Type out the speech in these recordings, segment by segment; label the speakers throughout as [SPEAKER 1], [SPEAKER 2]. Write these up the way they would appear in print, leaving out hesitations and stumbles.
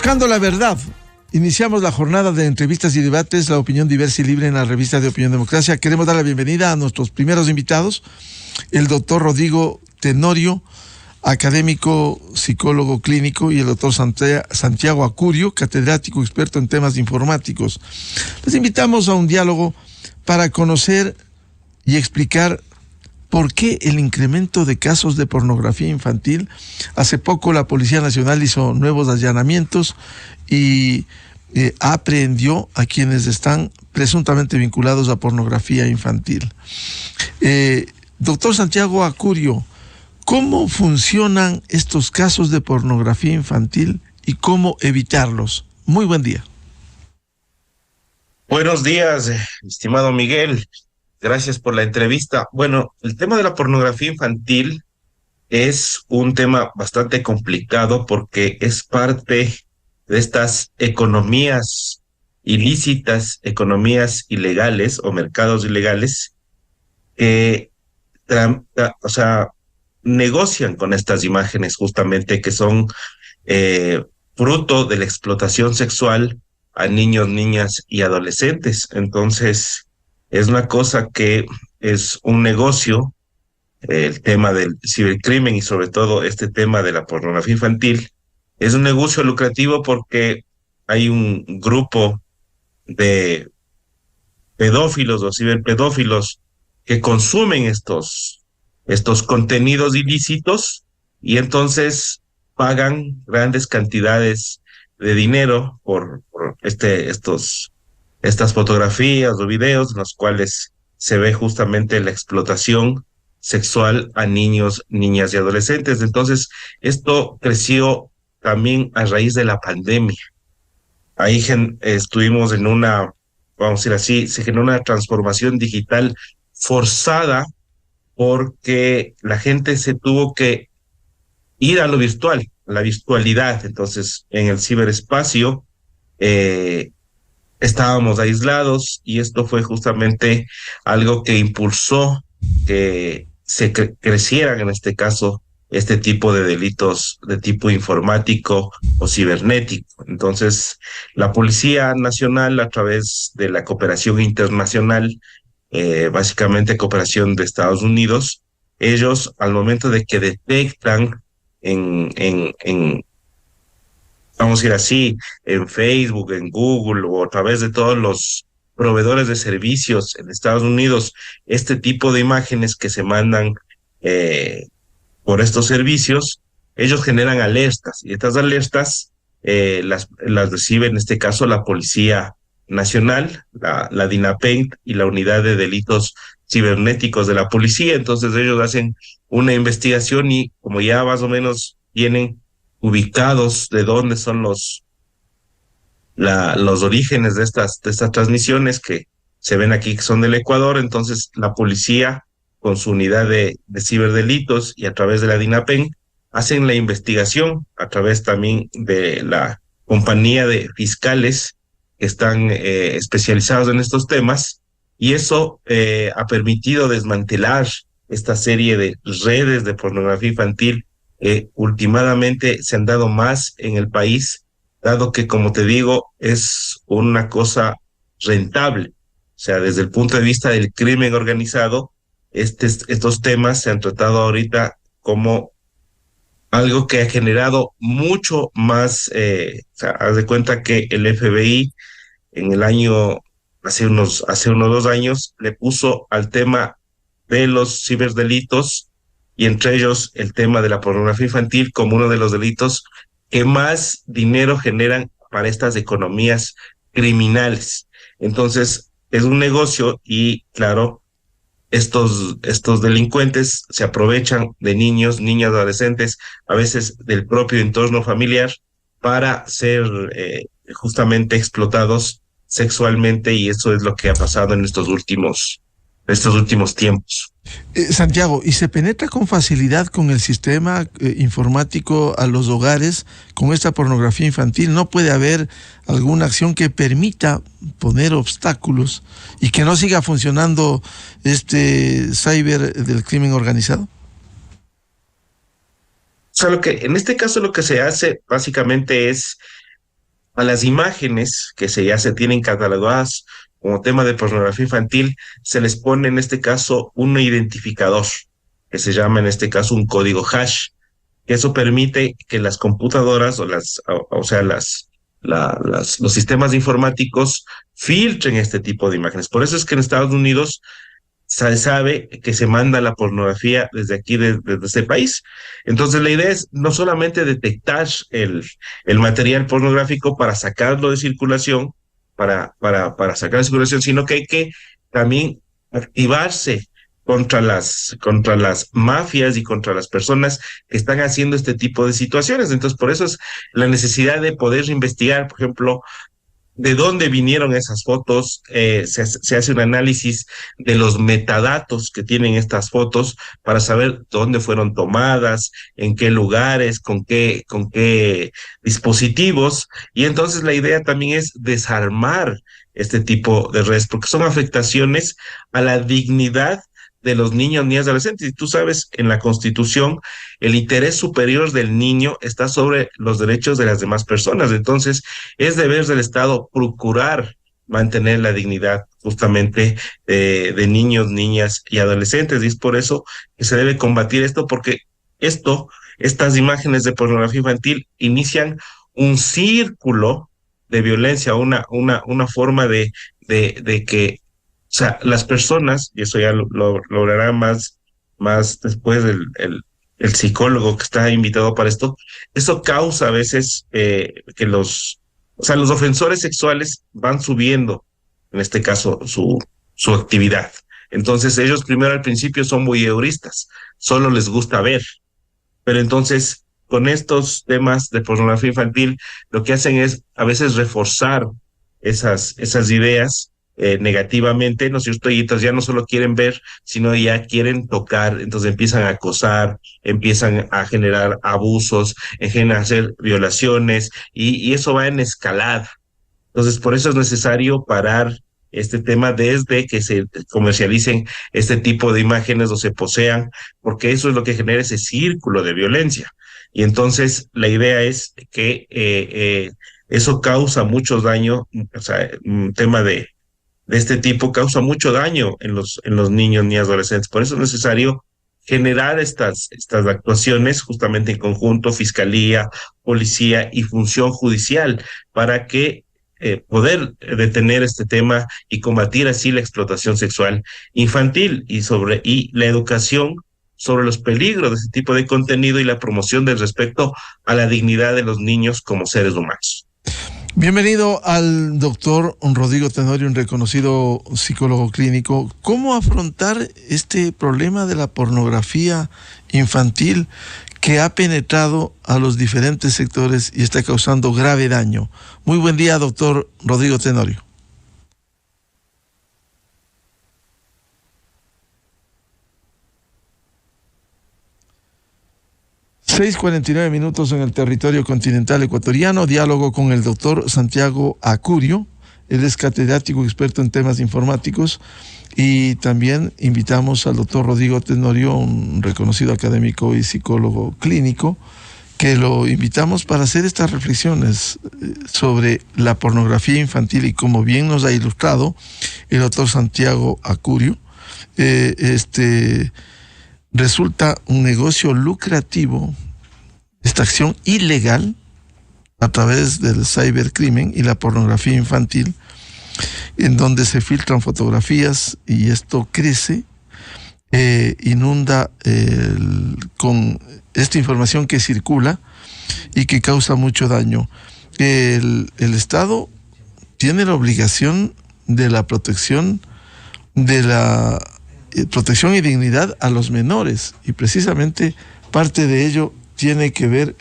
[SPEAKER 1] Buscando la verdad. Iniciamos la jornada de entrevistas y debates, la opinión diversa y libre en la revista de Opinión Democracia. Queremos dar la bienvenida a nuestros primeros invitados, el doctor Rodrigo Tenorio, académico, psicólogo clínico, y el doctor Santiago Acurio, catedrático experto en temas informáticos. Les invitamos a un diálogo para conocer y explicar por qué el incremento de casos de pornografía infantil. Hace poco la Policía Nacional hizo nuevos allanamientos y aprehendió a quienes están presuntamente vinculados a pornografía infantil. Doctor Santiago Acurio, ¿cómo funcionan estos casos de pornografía infantil y cómo evitarlos? Muy buen día.
[SPEAKER 2] Buenos días, estimado Miguel. Gracias por la entrevista. Bueno, el tema de la pornografía infantil es un tema bastante complicado porque es parte de estas economías ilícitas, economías ilegales o mercados ilegales que, negocian con estas imágenes justamente que son fruto de la explotación sexual a niños, niñas y adolescentes. Entonces, es una cosa que es un negocio, el tema del cibercrimen y sobre todo este tema de la pornografía infantil, es un negocio lucrativo porque hay un grupo de pedófilos o ciberpedófilos que consumen estos contenidos ilícitos y entonces pagan grandes cantidades de dinero por estas fotografías o videos en los cuales se ve justamente la explotación sexual a niños, niñas y adolescentes. Entonces, esto creció también a raíz de la pandemia. Ahí estuvimos en vamos a decir así, se generó una transformación digital forzada porque la gente se tuvo que ir a lo virtual, a la virtualidad. Entonces, en el ciberespacio, estábamos aislados y esto fue justamente algo que impulsó que crecieran en este caso este tipo de delitos de tipo informático o cibernético. Entonces, la Policía Nacional, a través de la cooperación internacional, básicamente cooperación de Estados Unidos, ellos al momento de que detectan vamos a ir así, en Facebook, en Google o a través de todos los proveedores de servicios en Estados Unidos, este tipo de imágenes que se mandan por estos servicios, ellos generan alertas y estas alertas las recibe en este caso la Policía Nacional, la DINAPENT y la Unidad de Delitos Cibernéticos de la Policía. Entonces ellos hacen una investigación y como ya más o menos tienen ubicados de dónde son los orígenes de estas transmisiones que se ven aquí que son del Ecuador, entonces la policía con su unidad de ciberdelitos y a través de la DINAPEN hacen la investigación a través también de la compañía de fiscales que están especializados en estos temas y eso ha permitido desmantelar esta serie de redes de pornografía infantil. Últimamente se han dado más en el país, dado que, como te digo, es una cosa rentable. O sea, desde el punto de vista del crimen organizado, estos temas se han tratado ahorita como algo que ha generado mucho más, o sea, haz de cuenta que el FBI en el año, hace unos 2 años, le puso al tema de los ciberdelitos y entre ellos el tema de la pornografía infantil como uno de los delitos que más dinero generan para estas economías criminales. Entonces, es un negocio y, claro, estos delincuentes se aprovechan de niños, niñas, adolescentes, a veces del propio entorno familiar, para ser justamente explotados sexualmente y eso es lo que ha pasado en estos últimos tiempos.
[SPEAKER 1] Santiago, ¿y se penetra con facilidad con el sistema informático a los hogares con esta pornografía infantil? ¿No puede haber alguna acción que permita poner obstáculos y que no siga funcionando este cyber del crimen organizado?
[SPEAKER 2] O sea, en este caso lo que se hace básicamente es a las imágenes que ya se tienen catalogadas como tema de pornografía infantil, se les pone en este caso un identificador, que se llama en este caso un código hash, que eso permite que las computadoras o sea, los sistemas informáticos filtren este tipo de imágenes. Por eso es que en Estados Unidos se sabe que se manda la pornografía desde aquí, desde este país. Entonces la idea es no solamente detectar el material pornográfico para sacarlo de circulación, para sacar de circulación, sino que hay que también activarse contra las mafias y contra las personas que están haciendo este tipo de situaciones. Entonces, por eso es la necesidad de poder investigar, por ejemplo, de dónde vinieron esas fotos, se hace un análisis de los metadatos que tienen estas fotos para saber dónde fueron tomadas, en qué lugares, con qué dispositivos. Y entonces la idea también es desarmar este tipo de redes, porque son afectaciones a la dignidad de los niños, niñas, adolescentes. Y tú sabes, en la Constitución, el interés superior del niño está sobre los derechos de las demás personas. Entonces, es deber del Estado procurar mantener la dignidad justamente de niños, niñas y adolescentes. Y es por eso que se debe combatir esto, porque estas imágenes de pornografía infantil inician un círculo de violencia, una forma de que, o sea, las personas, y eso ya lo hará más después el psicólogo que está invitado para esto, eso causa a veces que o sea, los ofensores sexuales van subiendo, en este caso, su actividad. Entonces, ellos primero al principio son voyeuristas, solo les gusta ver, pero entonces, con estos temas de pornografía infantil, lo que hacen es a veces reforzar esas ideas negativamente, ¿no es cierto? Y entonces ya no solo quieren ver, sino ya quieren tocar, entonces empiezan a acosar, empiezan a generar abusos, empiezan a hacer violaciones, y eso va en escalada. Entonces, por eso es necesario parar este tema desde que se comercialicen este tipo de imágenes o se posean, porque eso es lo que genera ese círculo de violencia. Y entonces la idea es que eso causa mucho daño, o sea, un tema de este tipo causa mucho daño en los niños ni adolescentes. Por eso es necesario generar estas actuaciones justamente en conjunto, fiscalía, policía y función judicial, para que poder detener este tema y combatir así la explotación sexual infantil y la educación sobre los peligros de este tipo de contenido y la promoción del respeto a la dignidad de los niños como seres humanos.
[SPEAKER 1] Bienvenido al doctor Rodrigo Tenorio, un reconocido psicólogo clínico. ¿Cómo afrontar este problema de la pornografía infantil que ha penetrado a los diferentes sectores y está causando grave daño? Muy buen día, doctor Rodrigo Tenorio. (6:49) en el territorio continental ecuatoriano. Diálogo con el doctor Santiago Acurio. Él es catedrático experto en temas informáticos. Y también invitamos al doctor Rodrigo Tenorio, un reconocido académico y psicólogo clínico, que lo invitamos para hacer estas reflexiones sobre la pornografía infantil y, como bien nos ha ilustrado el doctor Santiago Acurio, resulta un negocio lucrativo, esta acción ilegal a través del cibercrimen y la pornografía infantil, en donde se filtran fotografías y esto crece, inunda con esta información que circula y que causa mucho daño. El Estado tiene la obligación de la protección y dignidad a los menores, y precisamente parte de ello tiene que ver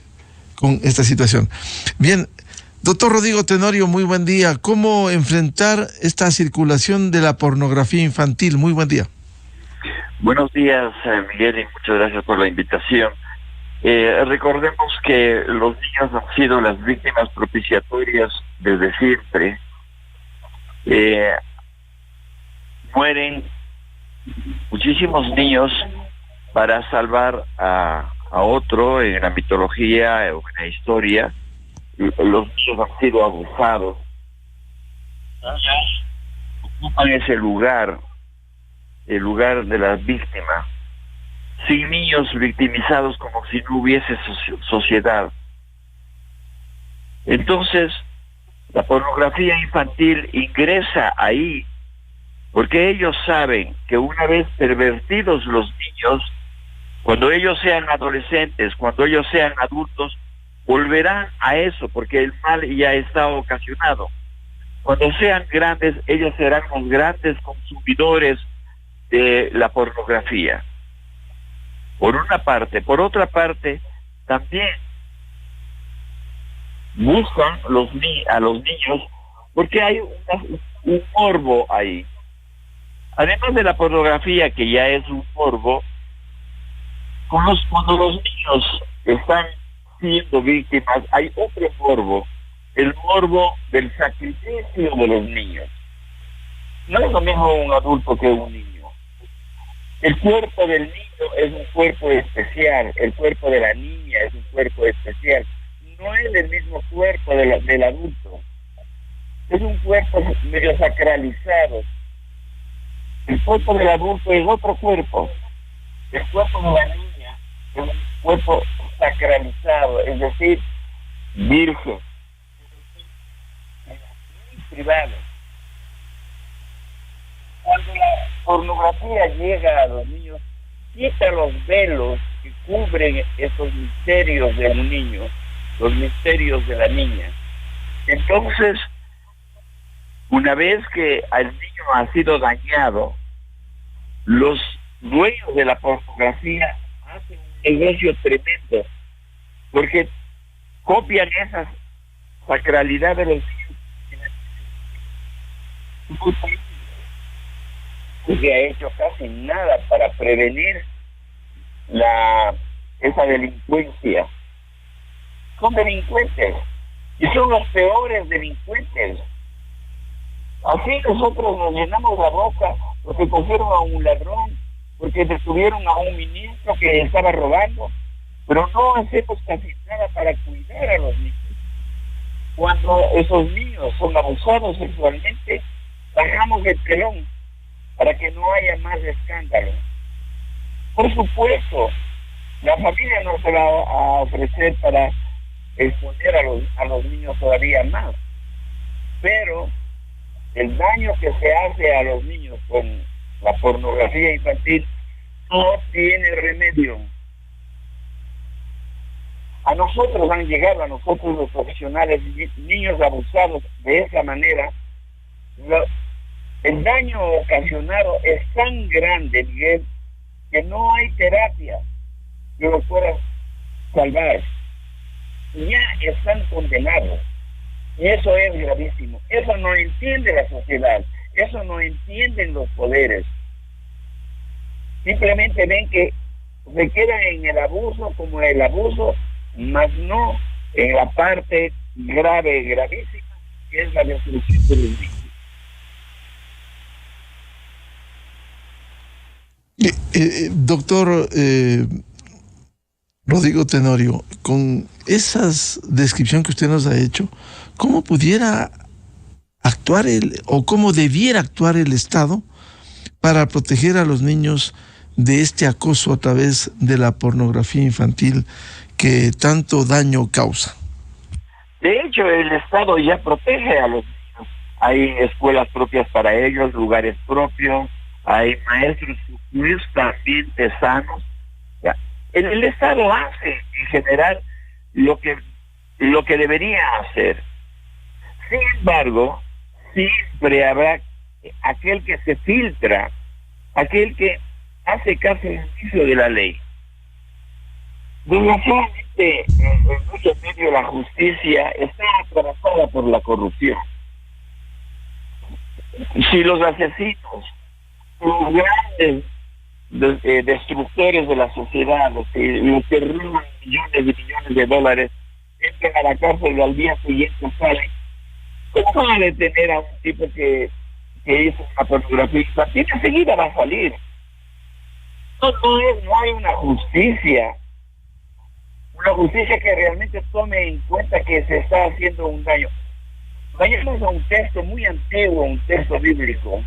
[SPEAKER 1] con esta situación. Bien, doctor Rodrigo Tenorio, muy buen día. ¿Cómo enfrentar esta circulación de la pornografía infantil? Muy buen día.
[SPEAKER 3] Buenos días, Miguel, y muchas gracias por la invitación. Recordemos que los niños han sido las víctimas propiciatorias desde siempre. Mueren muchísimos niños para salvar a otro en la mitología o en la historia. los niños han sido abusados, ellos ocupan ese lugar, el lugar de las víctimas, sin niños victimizados, como si no hubiese sociedad. Entonces, la pornografía infantil ingresa ahí porque ellos saben que una vez pervertidos los niños, cuando ellos sean adolescentes, cuando ellos sean adultos, volverán a eso, porque el mal ya está ocasionado. Cuando sean grandes, ellos serán los grandes consumidores de la pornografía. Por una parte. Por otra parte, también buscan a los niños porque hay un morbo ahí. Además de la pornografía, que ya es un morbo, cuando los niños están siendo víctimas, hay otro morbo, el morbo del sacrificio de los niños. No es lo mismo un adulto que un niño. El cuerpo del niño es un cuerpo especial, el cuerpo de la niña es un cuerpo especial. No es el mismo cuerpo del adulto. Es un cuerpo medio sacralizado. El cuerpo del adulto es otro cuerpo. El cuerpo de la niña es un cuerpo sacralizado, es decir, virgen, muy privado. Cuando la pornografía llega a los niños, quita los velos que cubren esos misterios de un niño, los misterios de la niña. Entonces, una vez que el niño ha sido dañado, los dueños de la pornografía hacen un negocio tremendo, porque copian esa sacralidad de los niños. Que ha hecho casi nada para prevenir esa delincuencia. Son delincuentes y son los peores delincuentes. Así nosotros nos llenamos la boca porque cogieron a un ladrón, porque detuvieron a un ministro que estaba robando, pero no hacemos casi nada para cuidar a los niños. Cuando esos niños son abusados sexualmente, bajamos el telón para que no haya más escándalo. Por supuesto, la familia no se va a ofrecer para exponer a los niños todavía más, pero el daño que se hace a los niños con la pornografía infantil no tiene remedio. A nosotros han llegado, a nosotros los profesionales, niños abusados de esa manera. El daño ocasionado es tan grande, Miguel, que no hay terapia que lo pueda salvar. Ya están condenados. Y eso es gravísimo. Eso no entiende la sociedad. Eso no entienden los poderes. Simplemente ven que se quedan en el abuso como el abuso, más no en la parte grave, gravísima, que es la destrucción de los niños.
[SPEAKER 1] Doctor Rodrigo Tenorio, con esa descripción que usted nos ha hecho, ¿cómo pudiera actuar o cómo debiera actuar el Estado para proteger a los niños de este acoso a través de la pornografía infantil que tanto daño causa?
[SPEAKER 3] De hecho, el Estado ya protege a los niños. Hay escuelas propias para ellos, lugares propios, hay maestros supuestamente sanos. El Estado hace en general lo que debería hacer. Sin embargo, siempre habrá aquel que se filtra, aquel que hace caso omiso de la ley. Desgraciadamente, en muchos medios la justicia está atravesada por la corrupción. Si los asesinos, los grandes destructores de la sociedad, los que roban millones y millones de dólares, entran a la cárcel y al día siguiente salen, ¿cómo van a detener a un tipo que hizo una pornografía infantil? Enseguida va a salir. No hay una justicia. Una justicia que realmente tome en cuenta que se está haciendo un daño. Vayamos a un texto muy antiguo, un texto bíblico.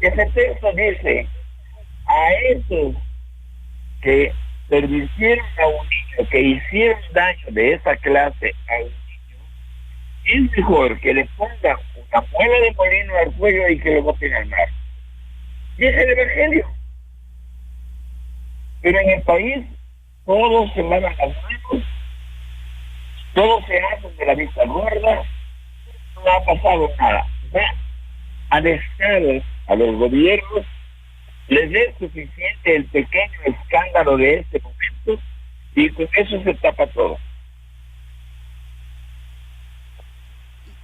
[SPEAKER 3] Ese texto dice: a esos que pervirtieron a un niño, que hicieron daño de esa clase a un niño, es mejor que le pongan una muela de molino al cuello y que lo boten al mar. Y es el Evangelio. Pero en el país todos se lavan las manos, todos se hacen de la vista gorda, no ha pasado nada. Ya al Estado, a los gobiernos, les es suficiente el pequeño escándalo de este momento y con eso se tapa todo.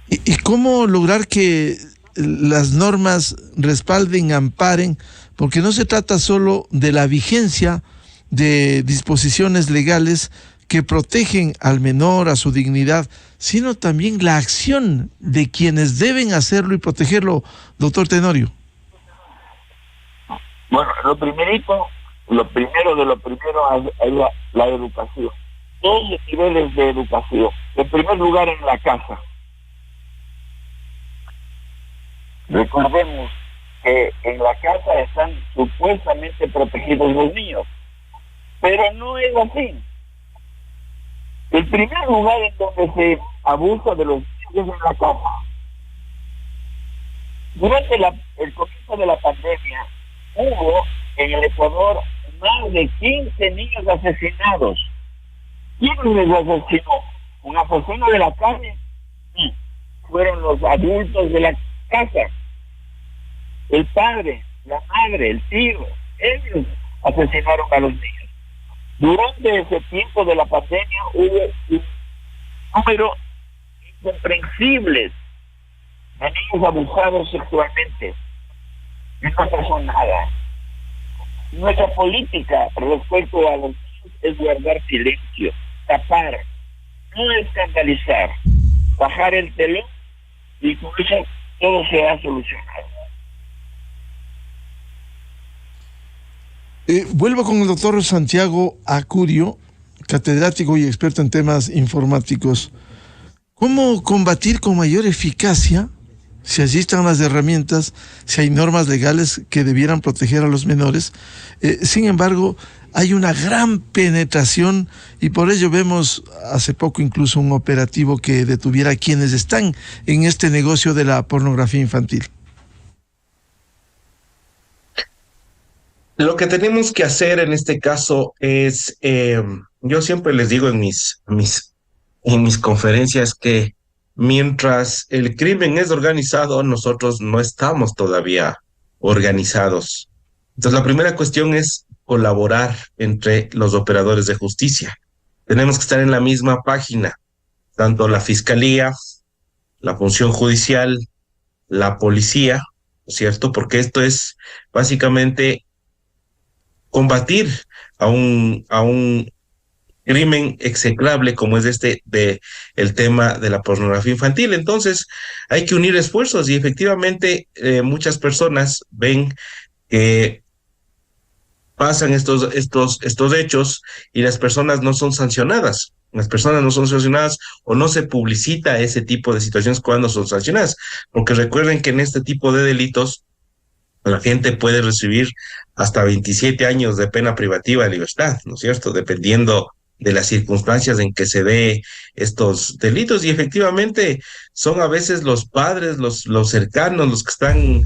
[SPEAKER 1] ¿Y cómo lograr que las normas respalden, amparen? Porque no se trata solo de la vigencia de disposiciones legales que protegen al menor, a su dignidad, sino también la acción de quienes deben hacerlo y protegerlo, doctor Tenorio.
[SPEAKER 3] Bueno, lo primero de lo primero es la educación. Todos los niveles de educación. En primer lugar, en la casa. Recordemos que en la casa están supuestamente protegidos los niños, pero no es así. El primer lugar en donde se abusa de los niños es en la casa. Durante el comienzo de la pandemia, hubo en el Ecuador más de 15 niños asesinados. ¿Quién les asesinó? ¿Un asesino de la calle? Sí, fueron los adultos de la casa. El padre, la madre, el tío, ellos asesinaron a los niños. Durante ese tiempo de la pandemia hubo un número incomprensible de niños abusados sexualmente. Y no pasó nada. Nuestra política respecto a los niños es guardar silencio, tapar, no escandalizar, bajar el telón, y con eso todo se ha solucionado.
[SPEAKER 1] Vuelvo con el doctor Santiago Acurio, catedrático y experto en temas informáticos. ¿Cómo combatir con mayor eficacia, si existan las herramientas, si hay normas legales que debieran proteger a los menores? Sin embargo, hay una gran penetración y por ello vemos hace poco incluso un operativo que detuviera a quienes están en este negocio de la pornografía infantil.
[SPEAKER 2] Lo que tenemos que hacer en este caso es, yo siempre les digo en mis conferencias que mientras el crimen es organizado, nosotros no estamos todavía organizados. Entonces, la primera cuestión es colaborar entre los operadores de justicia. Tenemos que estar en la misma página, tanto la fiscalía, la función judicial, la policía, ¿cierto? Porque esto es básicamente combatir a un crimen execrable como es el tema de la pornografía infantil. Entonces hay que unir esfuerzos y efectivamente muchas personas ven que pasan estos hechos y las personas no son sancionadas. Las personas no son sancionadas o no se publicita ese tipo de situaciones cuando son sancionadas, porque recuerden que en este tipo de delitos la gente puede recibir hasta 27 años de pena privativa de libertad, ¿no es cierto? Dependiendo de las circunstancias en que se dé estos delitos. Y efectivamente son a veces los padres, los cercanos, los que están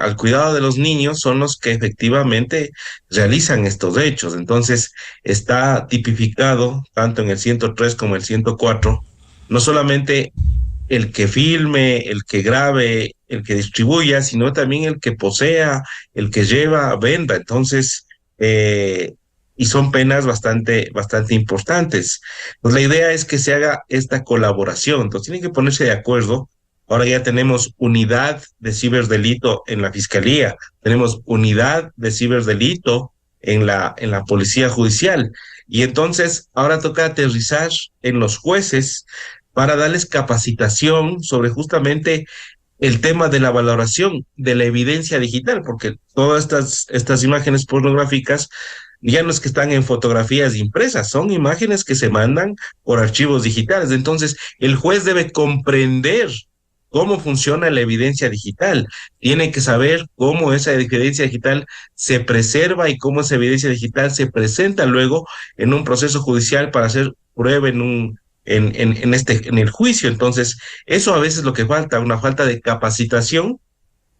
[SPEAKER 2] al cuidado de los niños, son los que efectivamente realizan estos hechos. Entonces está tipificado tanto en el 103 como el 104, no solamente el que filme, el que grabe, el que distribuya, sino también el que posea, el que lleva, venda. Entonces, y son penas bastante importantes. Pues la idea es que se haga esta colaboración. Entonces tienen que ponerse de acuerdo. Ahora ya tenemos unidad de ciberdelito en la fiscalía, tenemos unidad de ciberdelito en la policía judicial. Y entonces ahora toca aterrizar en los jueces para darles capacitación sobre justamente el tema de la valoración de la evidencia digital, porque todas estas imágenes pornográficas ya no es que están en fotografías impresas, son imágenes que se mandan por archivos digitales. Entonces, el juez debe comprender cómo funciona la evidencia digital. Tiene que saber cómo esa evidencia digital se preserva y cómo esa evidencia digital se presenta luego en un proceso judicial para hacer prueba en el juicio. Entonces, eso a veces es lo que falta, una falta de capacitación.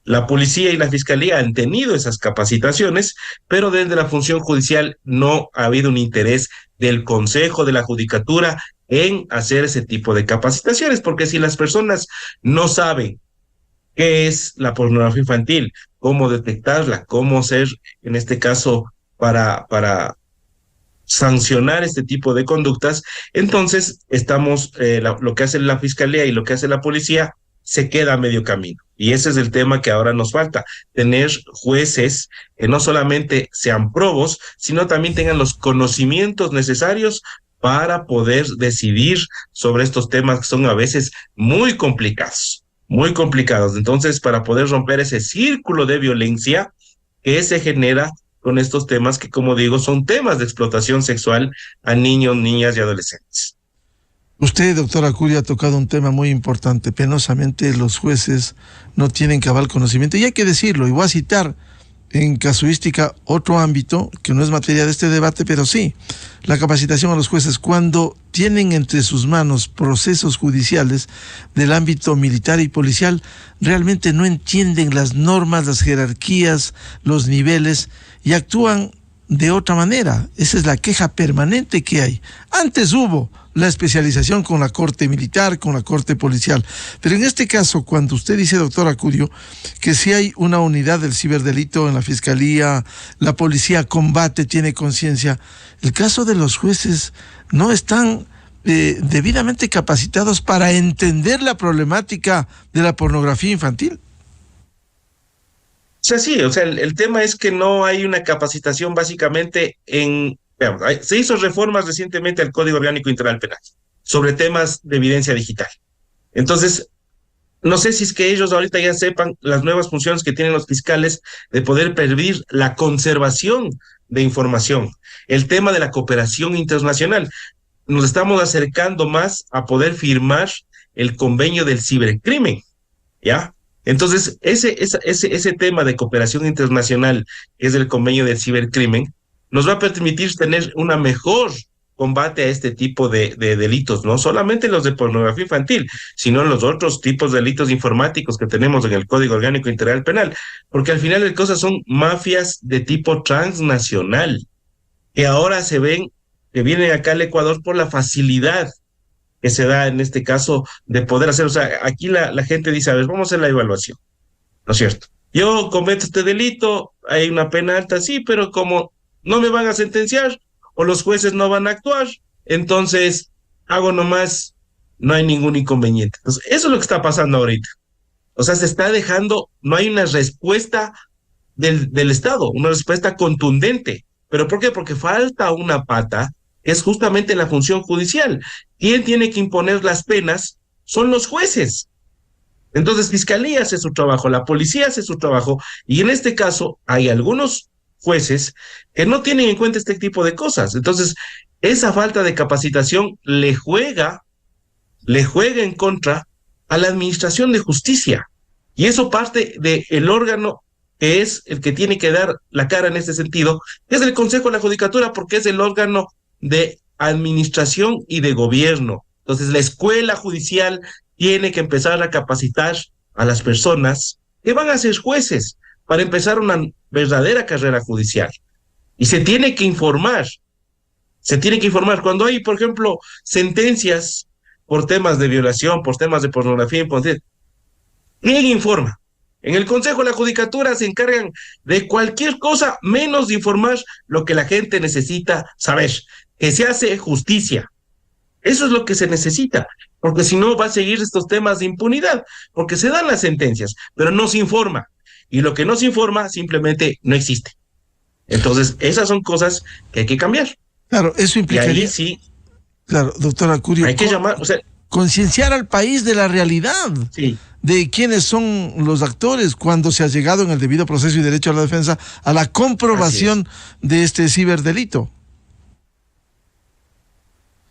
[SPEAKER 2] La policía y la fiscalía han tenido esas capacitaciones, pero desde la función judicial no ha habido un interés del Consejo de la Judicatura en hacer ese tipo de capacitaciones, porque si las personas no saben qué es la pornografía infantil, cómo detectarla, cómo hacer, en este caso, para sancionar este tipo de conductas, entonces lo que hace la fiscalía y lo que hace la policía se queda a medio camino. Y ese es el tema que ahora nos falta, tener jueces que no solamente sean probos, sino también tengan los conocimientos necesarios para poder decidir sobre estos temas que son a veces muy complicados, muy complicados. Entonces, para poder romper ese círculo de violencia que se genera con estos temas que, como digo, son temas de explotación sexual a niños, niñas y adolescentes.
[SPEAKER 1] Usted, doctor Acudio, ha tocado un tema muy importante. Penosamente los jueces no tienen cabal conocimiento. Y hay que decirlo, y voy a citar en casuística otro ámbito, que no es materia de este debate, pero sí, la capacitación a los jueces cuando tienen entre sus manos procesos judiciales del ámbito militar y policial, realmente no entienden las normas, las jerarquías, los niveles y actúan de otra manera. Esa es la queja permanente que hay. Antes hubo la especialización con la corte militar, con la corte policial. Pero en este caso, cuando usted dice, doctor Acudio, que si hay una unidad del ciberdelito en la fiscalía, la policía combate, tiene conciencia, el caso de los jueces no están debidamente capacitados para entender la problemática de la pornografía infantil.
[SPEAKER 2] O sea, sí, o sea, el tema es que no hay una capacitación básicamente veamos, se hizo reformas recientemente al Código Orgánico Integral Penal sobre temas de evidencia digital. Entonces, no sé si es que ellos ahorita ya sepan las nuevas funciones que tienen los fiscales de poder pedir la conservación de información. El tema de la cooperación internacional. Nos estamos acercando más a poder firmar el convenio del cibercrimen, ¿ya? Entonces, ese tema de cooperación internacional, que es el convenio del cibercrimen, nos va a permitir tener una mejor combate a este tipo de delitos, no solamente los de pornografía infantil, sino los otros tipos de delitos informáticos que tenemos en el Código Orgánico Integral Penal, porque al final de cosas son mafias de tipo transnacional, que ahora se ven, que vienen acá al Ecuador por la facilidad que se da en este caso de poder hacer, o sea, aquí la gente dice, a ver, vamos a hacer la evaluación, ¿no es cierto? Yo cometo este delito, hay una pena alta, sí, pero como no me van a sentenciar o los jueces no van a actuar, entonces hago nomás, no hay ningún inconveniente. Entonces, eso es lo que está pasando ahorita. O sea, se está dejando, no hay una respuesta del Estado, una respuesta contundente. ¿Pero por qué? Porque falta una pata, que es justamente la función judicial. ¿Quién tiene que imponer las penas? Son los jueces. Entonces, Fiscalía hace su trabajo, la policía hace su trabajo, y en este caso hay algunos jueces que no tienen en cuenta este tipo de cosas. Entonces, esa falta de capacitación le juega en contra a la administración de justicia. Y eso parte del órgano que es el que tiene que dar la cara en este sentido, que es el Consejo de la Judicatura, porque es el órgano de administración y de gobierno. Entonces, la escuela judicial tiene que empezar a capacitar a las personas que van a ser jueces para empezar una verdadera carrera judicial. Y se tiene que informar. Cuando hay, por ejemplo, sentencias por temas de violación, por temas de pornografía, ¿quién informa? En el Consejo de la Judicatura se encargan de cualquier cosa menos de informar lo que la gente necesita saber, que se hace justicia. Eso es lo que se necesita, porque si no va a seguir estos temas de impunidad, porque se dan las sentencias, pero no se informa. Y lo que no se informa simplemente no existe. Entonces, esas son cosas que hay que cambiar.
[SPEAKER 1] Claro, eso implicaría...
[SPEAKER 2] Y ahí sí...
[SPEAKER 1] Claro, doctor Acudio...
[SPEAKER 2] Hay que llamar, o sea...
[SPEAKER 1] concienciar al país de la realidad,
[SPEAKER 2] Sí.
[SPEAKER 1] de quiénes son los actores cuando se ha llegado en el debido proceso y derecho a la defensa a la comprobación de este ciberdelito.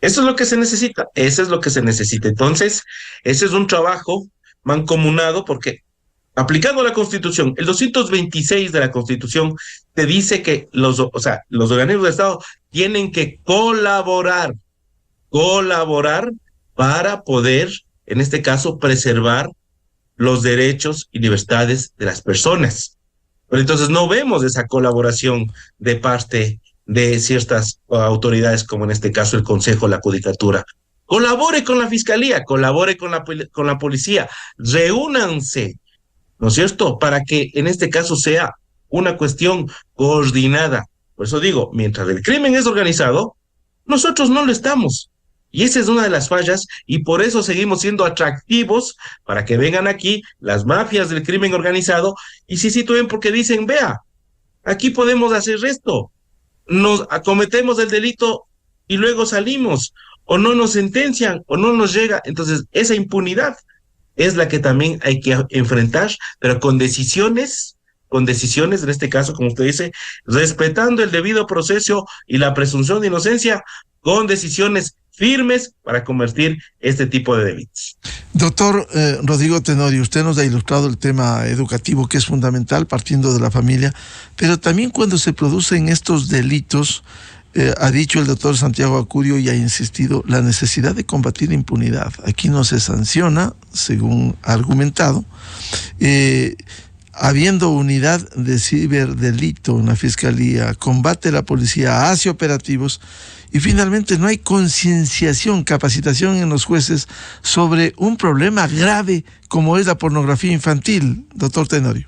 [SPEAKER 2] Eso es lo que se necesita, eso es lo que se necesita. Entonces, ese es un trabajo mancomunado porque aplicando la Constitución, el 226 de la Constitución te dice que los organismos del Estado tienen que colaborar para poder, en este caso, preservar los derechos y libertades de las personas. Pero entonces no vemos esa colaboración de parte de ciertas autoridades, como en este caso el Consejo, la Judicatura. Colabore con la Fiscalía, colabore con la policía, reúnanse, ¿no es cierto? Para que en este caso sea una cuestión coordinada. Por eso digo, mientras el crimen es organizado, nosotros no lo estamos. Y esa es una de las fallas y por eso seguimos siendo atractivos para que vengan aquí las mafias del crimen organizado y se sitúen porque dicen, vea, aquí podemos hacer esto. Nos acometemos el delito y luego salimos, o no nos sentencian, o no nos llega. Entonces, esa impunidad es la que también hay que enfrentar, pero con decisiones, en este caso, como usted dice, respetando el debido proceso y la presunción de inocencia, con decisiones firmes para convertir este tipo de delitos.
[SPEAKER 1] Doctor Rodrigo Tenorio, usted nos ha ilustrado el tema educativo que es fundamental partiendo de la familia, pero también cuando se producen estos delitos, ha dicho el doctor Santiago Acurio y ha insistido la necesidad de combatir la impunidad. Aquí no se sanciona, según ha argumentado, habiendo unidad de ciberdelito en la Fiscalía, combate la policía, hace operativos y finalmente no hay concienciación, capacitación en los jueces sobre un problema grave como es la pornografía infantil, doctor Tenorio.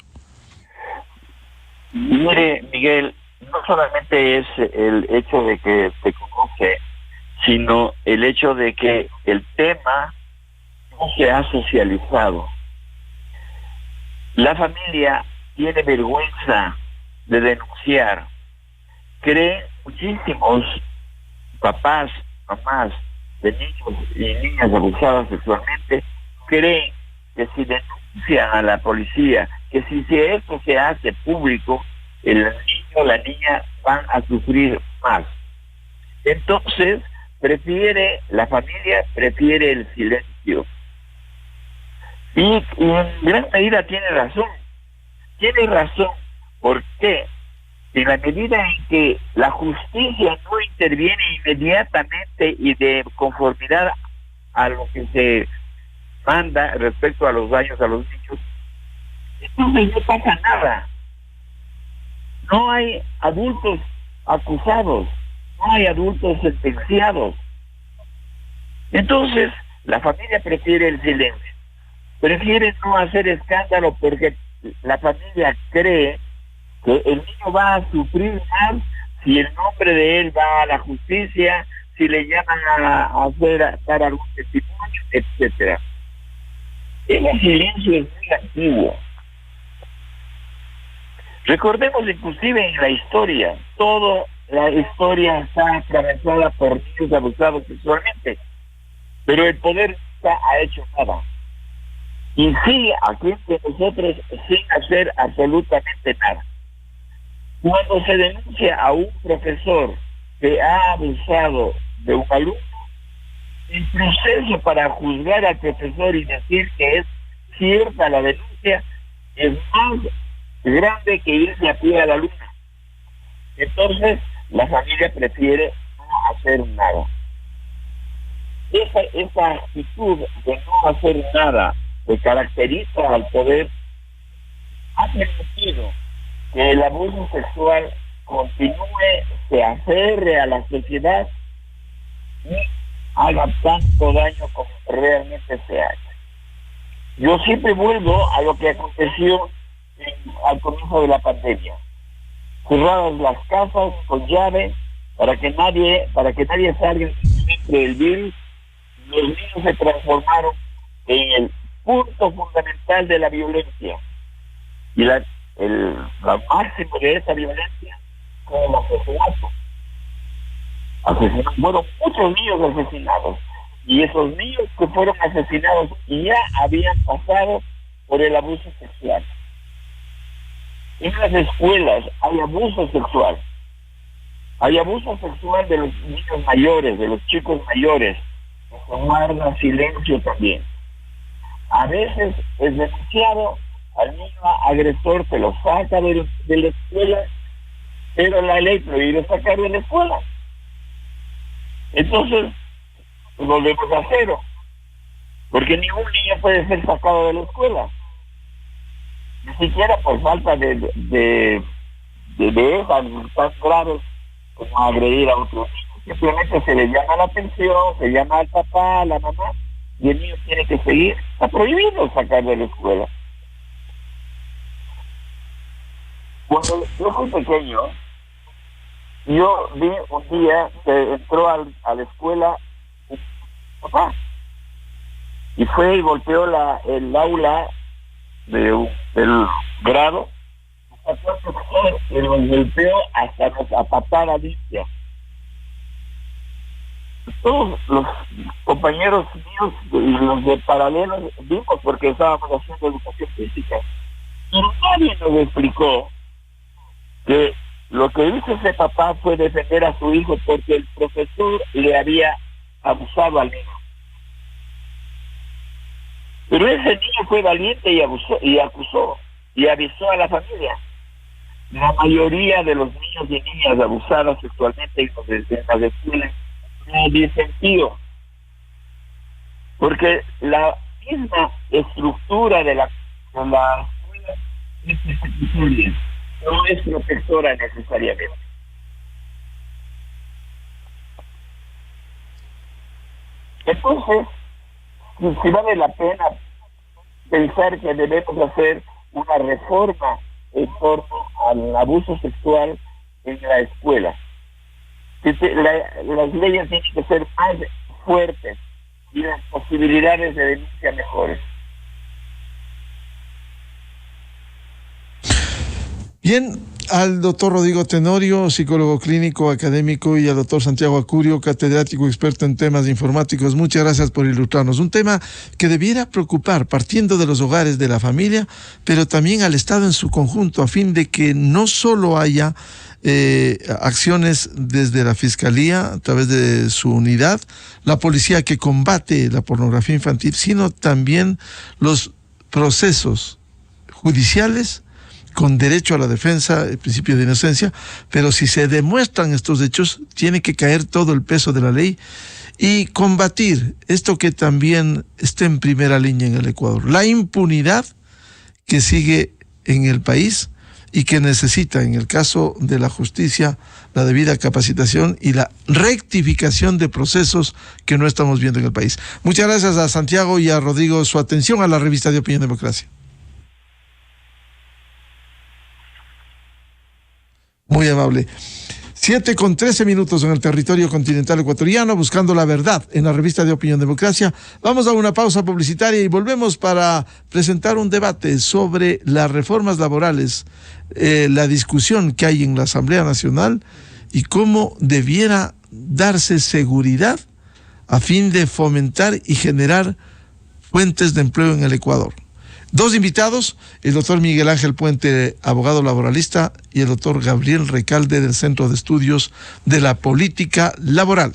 [SPEAKER 3] Mire, Miguel, no solamente es el hecho de que se conoce, sino el hecho de que el tema no se ha socializado. La familia tiene vergüenza de denunciar. Creen muchísimos papás, mamás de niños y niñas abusadas sexualmente, creen que si denuncian a la policía, que si esto se hace público, el niño o la niña van a sufrir más. Entonces, la familia prefiere el silencio. Y en gran medida tiene razón. Tiene razón. ¿Por qué? En la medida en que la justicia no interviene inmediatamente y de conformidad a lo que se manda respecto a los daños a los niños, entonces no pasa nada. No hay adultos acusados, no hay adultos sentenciados. Entonces, la familia prefiere el silencio, prefiere no hacer escándalo porque la familia cree que el niño va a sufrir más si el nombre de él va a la justicia, si le llaman a dar algún testimonio, etcétera. El silencio es muy antiguo. Recordemos inclusive en la historia, toda la historia está atravesada por niños abusados sexualmente, pero el poder nunca ha hecho nada. Y sigue aquí entre nosotros sin hacer absolutamente nada. Cuando se denuncia a un profesor que ha abusado de un alumno, el proceso para juzgar al profesor y decir que es cierta la denuncia es más grande que irse a pie a la alumno. Entonces, la familia prefiere no hacer nada. Esa actitud de no hacer nada que caracteriza al poder ha permitido que el abuso sexual continúe, se aferre a la sociedad y haga tanto daño como realmente se hace. Yo siempre vuelvo a lo que aconteció al comienzo de la pandemia. Cerradas las casas con llave para que nadie salga del virus. Los niños se transformaron en el punto fundamental de la violencia. Y el máximo de esa violencia como el asesinato. Fueron muchos niños asesinados. y esos niños que fueron asesinados ya habían pasado por el abuso sexual. En las escuelas hay abuso sexual. Hay abuso sexual de los niños mayores, de los chicos mayores. Se guarda silencio también. A veces es denunciado al niño agresor, se lo saca de la escuela, pero la ley prohíbe sacar de la escuela. Entonces, volvemos a cero, porque ningún niño puede ser sacado de la escuela, ni siquiera por falta de esas tan graves como agredir a otro niño. Simplemente se le llama la atención, se llama al papá, a la mamá, y el niño tiene que seguir. Está prohibido sacar de la escuela. Cuando yo fui pequeño, yo vi un día que entró a la escuela un papá y fue y golpeó el aula del grado, y lo golpeó hasta a patada limpia. Todos los compañeros míos y los de paralelos vimos, porque estábamos haciendo educación física, pero nadie nos explicó que lo que hizo ese papá fue defender a su hijo porque el profesor le había abusado al niño. Pero ese niño fue valiente y acusó y avisó a la familia. La mayoría de los niños y niñas abusadas sexualmente en las escuelas no dicen tío, porque la misma estructura de la escuela es persecutoria, no es protectora necesariamente. Entonces, si vale la pena pensar que debemos hacer una reforma en torno al abuso sexual en la escuela. Las leyes tienen que ser más fuertes y las posibilidades de denuncia mejores.
[SPEAKER 1] Bien, al doctor Rodrigo Tenorio, psicólogo clínico, académico, y al doctor Santiago Acurio, catedrático experto en temas informáticos. Muchas gracias por ilustrarnos. Un tema que debiera preocupar, partiendo de los hogares, de la familia, pero también al Estado en su conjunto, a fin de que no solo haya acciones desde la Fiscalía, a través de su unidad, la policía que combate la pornografía infantil, sino también los procesos judiciales con derecho a la defensa, el principio de inocencia, pero si se demuestran estos hechos, tiene que caer todo el peso de la ley y combatir esto que también está en primera línea en el Ecuador, la impunidad que sigue en el país y que necesita, en el caso de la justicia, la debida capacitación y la rectificación de procesos que no estamos viendo en el país. Muchas gracias a Santiago y a Rodrigo su atención a la revista de Opinión Democracia. Muy amable. 7:13 en el territorio continental ecuatoriano, buscando la verdad en la revista de Opinión Democracia. Vamos a una pausa publicitaria y volvemos para presentar un debate sobre las reformas laborales, la discusión que hay en la Asamblea Nacional y cómo debiera darse seguridad a fin de fomentar y generar fuentes de empleo en el Ecuador. Dos invitados, el doctor Miguel Ángel Puente, abogado laboralista, y el doctor Gabriel Recalde del Centro de Estudios de la Política Laboral.